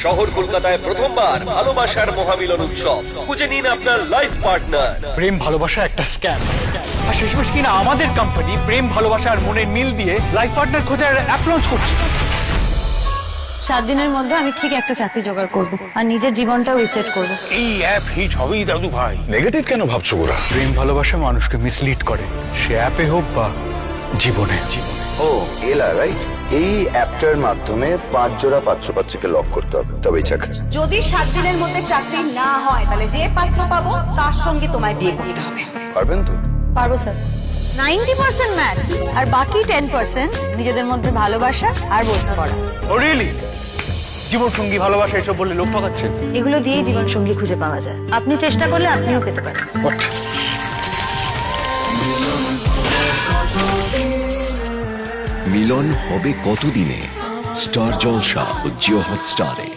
শহর কলকাতায় প্রথমবার ভালোবাসার মহামিলন উৎসব। খুঁজে নিন আপনার লাইফ পার্টনার। প্রেম ভালোবাসা একটা স্ক্যাম, আর শেষমেশ কিনা আমাদের কোম্পানি প্রেম ভালোবাসা আর মনের মিল দিয়ে লাইফ পার্টনার খোঁজার অ্যাপ লঞ্চ করছে। 7 দিনের মধ্যে আমি ঠিক একটা চাকরি জোগাড় করব আর নিজের জীবনটাও রিসেট করব। এই অ্যাপ হিট হবেই দাদু ভাই। নেগেটিভ কেন ভাবছো গোরা? প্রেম ভালোবাসা মানুষকে মিসলিড করে, সে অ্যাপে হোক বা জীবনে। ও এলা রাইট, এই অ্যাপটার মাধ্যমে 5 জোড়া পাত্রপাত্রীকে লক করতে হবে, তবেই চাকরি। যদি 7 দিনের মধ্যে চাকরি না হয় তাহলে যে পাত্র পাবো তার সঙ্গে তোমায় বিয়ে করতে হবে। পারবেন তো? পারবো স্যার। 90% ম্যাচ আর বাকি 10% নিজেদের মধ্যে ভালোবাসা আর বোঝাপড়া। ও রিয়েলি? জীবন সঙ্গী ভালোবাসা এসব বললে লোক ঠকাচ্ছে। এগুলো দিয়েই জীবন সঙ্গী খুঁজে পাওয়া যায়। আপনি চেষ্টা করলে আপনিও পেতে পারেন। মিলন হবে কতদিনে? স্টার জলসা ও জিও হটস্টারে।